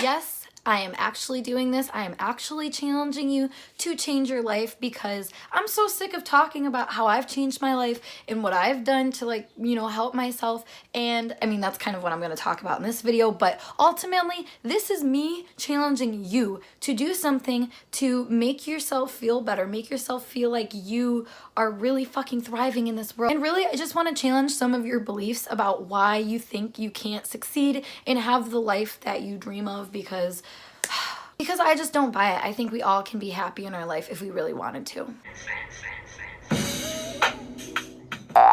Yes, I am actually doing this. I am actually challenging you to change your life because I'm so sick of talking about how I've changed my life and what I've done to, like, you know, help myself. And I mean, that's kind of what I'm going to talk about in this video, but ultimately this is me challenging you to do something to make yourself feel better, make yourself feel like you are really fucking thriving in this world. And really, I just want to challenge some of your beliefs about why you think you can't succeed and have the life that you dream of, because I just don't buy it. I think we all can be happy in our life if we really wanted to.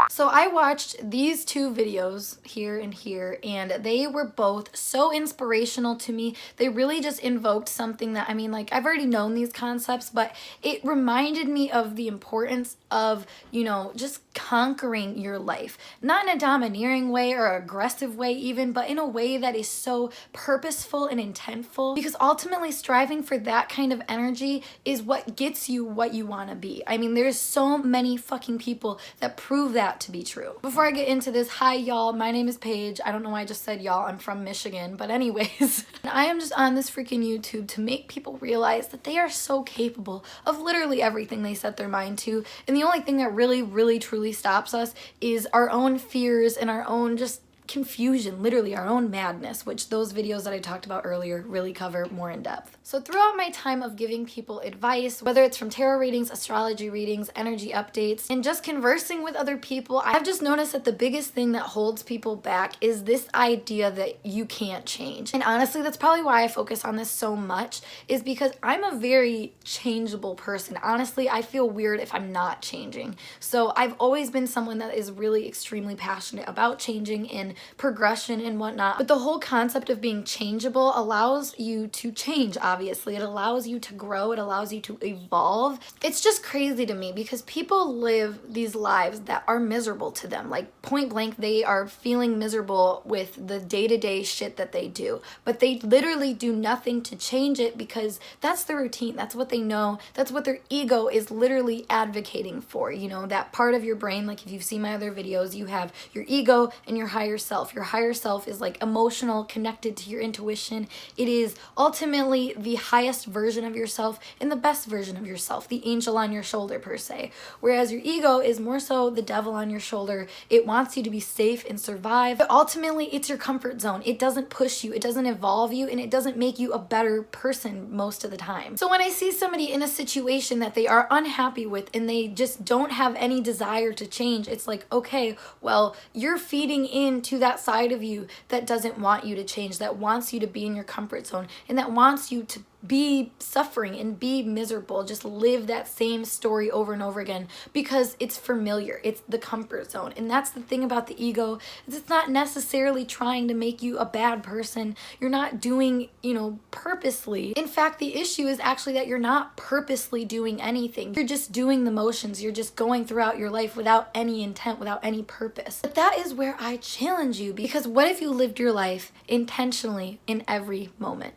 So I watched these two videos here and here, and they were both so inspirational to me. They really just invoked something that, I mean, like, I've already known these concepts, but it reminded me of the importance of, you know, just conquering your life. Not in a domineering way or aggressive way even, but in a way that is so purposeful and intentful, because ultimately striving for that kind of energy is what gets you what you want to be. I mean, there's so many fucking people that prove that to be true. Before I get into this, hi y'all, my name is Paige. I don't know why I just said y'all, I'm from Michigan, but anyways, I am just on this freaking YouTube to make people realize that they are so capable of literally everything they set their mind to, and the only thing that really truly stops us is our own fears and our own just confusion, literally our own madness, which those videos that I talked about earlier really cover more in depth. So throughout my time of giving people advice, whether it's from tarot readings, astrology readings, energy updates, and just conversing with other people, I've just noticed that the biggest thing that holds people back is this idea that you can't change. And honestly, that's probably why I focus on this so much, is because I'm a very changeable person. Honestly, I feel weird if I'm not changing. So I've always been someone that is really extremely passionate about changing and progression and whatnot. But the whole concept of being changeable allows you to change, obviously. It allows you to grow. It allows you to evolve. It's just crazy to me because people live these lives that are miserable to them. Like, point blank, they are feeling miserable with the day-to-day shit that they do. But they literally do nothing to change it because that's the routine. That's what they know. That's what their ego is literally advocating for. You know, that part of your brain, like if you've seen my other videos, you have your ego and your higher self. Your higher self is like emotional, connected to your intuition. It is ultimately the highest version of yourself and the best version of yourself, the angel on your shoulder per se. Whereas your ego is more so the devil on your shoulder. It wants you to be safe and survive. But ultimately, it's your comfort zone. It doesn't push you, it doesn't evolve you, and it doesn't make you a better person most of the time. So when I see somebody in a situation that they are unhappy with and they just don't have any desire to change, it's like, okay, well, you're feeding into that side of you that doesn't want you to change, that wants you to be in your comfort zone, and that wants you to be suffering and be miserable, just live that same story over and over again because it's familiar, it's the comfort zone. And that's the thing about the ego, is it's not necessarily trying to make you a bad person. You're not doing, you know, purposely. In fact, the issue is actually that you're not purposely doing anything. You're just doing the motions. You're just going throughout your life without any intent, without any purpose. But that is where I challenge you, because what if you lived your life intentionally in every moment?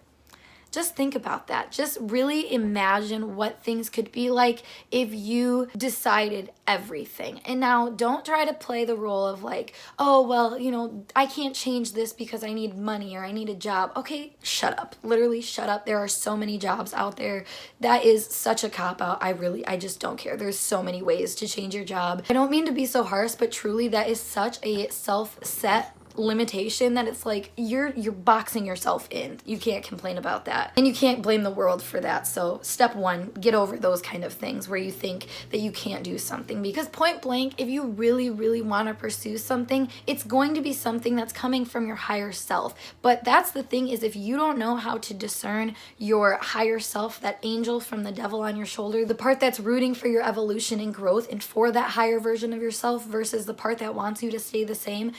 Just think about that. Just really imagine what things could be like if you decided everything. And now don't try to play the role of like, oh, well, you know, I can't change this because I need money or I need a job. Okay, shut up. Literally shut up. There are so many jobs out there. That is such a cop-out. I just don't care. There's so many ways to change your job. I don't mean to be so harsh, but truly that is such a self-set limitation that it's like you're boxing yourself in. You can't complain about that, and you can't blame the world for that. So step one, get over those kind of things where you think that you can't do something, because point blank, if you really want to pursue something, it's going to be something that's coming from your higher self. But that's the thing, is if you don't know how to discern your higher self, that angel from the devil on your shoulder, the part that's rooting for your evolution and growth and for that higher version of yourself versus the part that wants you to stay the same,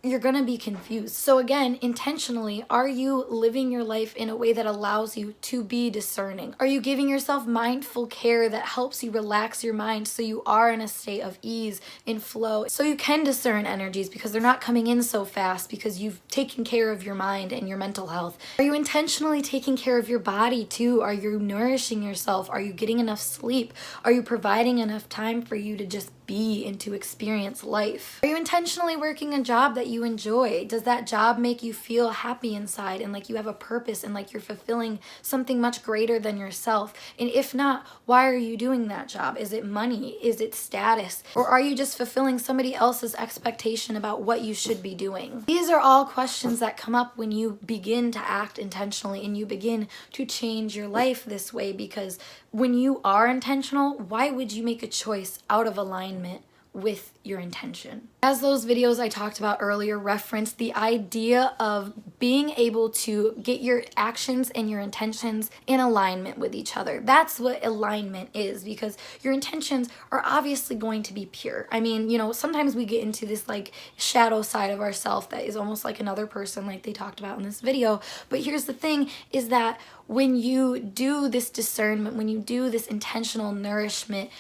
you're gonna be confused. So again, intentionally, are you living your life in a way that allows you to be discerning? Are you giving yourself mindful care that helps you relax your mind so you are in a state of ease and flow, so you can discern energies because they're not coming in so fast because you've taken care of your mind and your mental health? Are you intentionally taking care of your body too? Are you nourishing yourself? Are you getting enough sleep? Are you providing enough time for you to just be and to experience life? Are you intentionally working a job that you enjoy? Does that job make you feel happy inside and like you have a purpose and like you're fulfilling something much greater than yourself? And if not, why are you doing that job? Is it money? Is it status? Or are you just fulfilling somebody else's expectation about what you should be doing? These are all questions that come up when you begin to act intentionally and you begin to change your life this way, because when you are intentional, why would you make a choice out of alignment with your intention? As those videos I talked about earlier referenced, the idea of being able to get your actions and your intentions in alignment with each other. That's what alignment is, because your intentions are obviously going to be pure. I mean, sometimes we get into this like shadow side of ourselves that is almost like another person, like they talked about in this video. But here's the thing, is that when you do this discernment, when you do this intentional nourishment,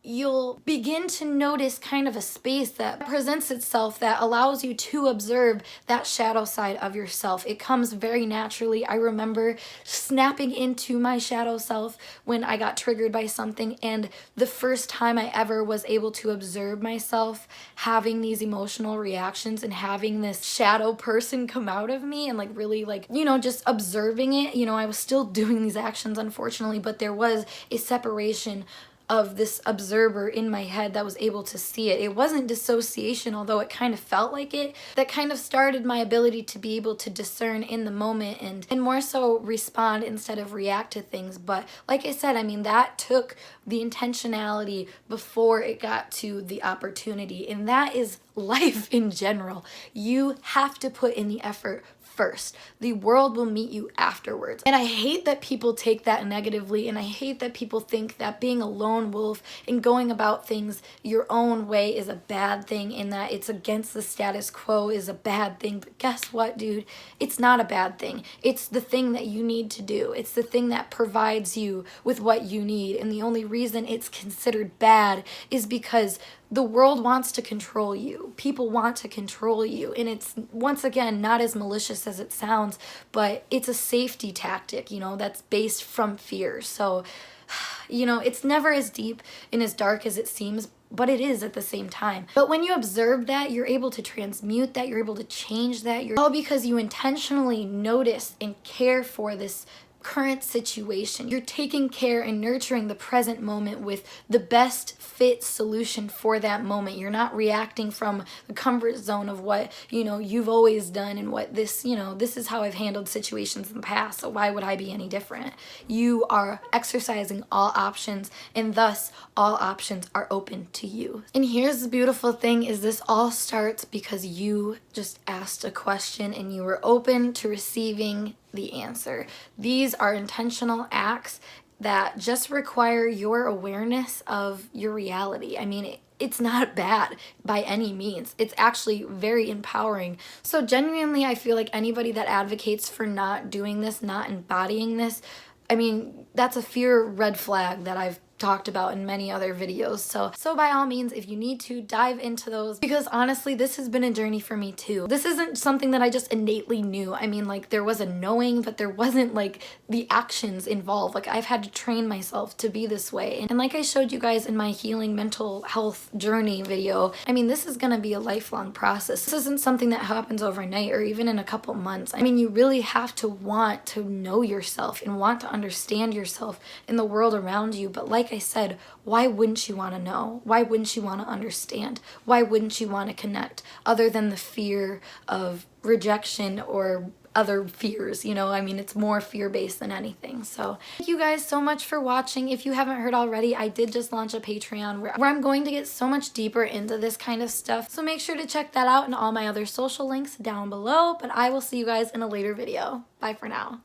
you'll begin to notice kind of a space that presents itself that allows you to observe that shadow side of yourself. It comes very naturally. I remember snapping into my shadow self when I got triggered by something, and the first time I ever was able to observe myself having these emotional reactions and having this shadow person come out of me and like really like, just observing it. I was still doing these actions, unfortunately, but there was a separation of this observer in my head that was able to see it. It wasn't dissociation, although it kind of felt like it. That kind of started my ability to be able to discern in the moment and more so respond instead of react to things. But like I said, I mean, that took the intentionality before it got to the opportunity. And that is life in general. You have to put in the effort first. The world will meet you afterwards. And I hate that people take that negatively, and I hate that people think that being a lone wolf and going about things your own way is a bad thing, and that it's against the status quo is a bad thing. But guess what, dude? It's not a bad thing. It's the thing that you need to do. It's the thing that provides you with what you need. And the only reason it's considered bad is because the world wants to control you. People want to control you. And it's, once again, not as malicious as it sounds, but it's a safety tactic, that's based from fear. So, it's never as deep and as dark as it seems, but it is at the same time. But when you observe that, you're able to transmute that, you're able to change that. All because you intentionally notice and care for this current situation. You're taking care and nurturing the present moment with the best fit solution for that moment. You're not reacting from the comfort zone of what, you've always done and what this is how I've handled situations in the past, so why would I be any different? You are exercising all options, and thus all options are open to you. And here's the beautiful thing, is this all starts because you just asked a question and you were open to receiving the answer. These are intentional acts that just require your awareness of your reality. I mean, it's not bad by any means. It's actually very empowering. So genuinely, I feel like anybody that advocates for not doing this, not embodying this, I mean, that's a fear red flag that I've talked about in many other videos. So by all means, if you need to, dive into those, because honestly, this has been a journey for me too. This isn't something that I just innately knew. I mean, like, there was a knowing, but there wasn't like the actions involved. Like, I've had to train myself to be this way. And like I showed you guys in my healing mental health journey video, I mean, this is gonna be a lifelong process. This isn't something that happens overnight or even in a couple months. I mean, you really have to want to know yourself and want to understand yourself in the world around you. But like I said, why wouldn't you want to know? Why wouldn't you want to understand? Why wouldn't you want to connect, other than the fear of rejection or other fears? I mean, it's more fear-based than anything. So thank you guys so much for watching. If you haven't heard already, I did just launch a Patreon where I'm going to get so much deeper into this kind of stuff. So make sure to check that out and all my other social links down below. But I will see you guys in a later video. Bye for now.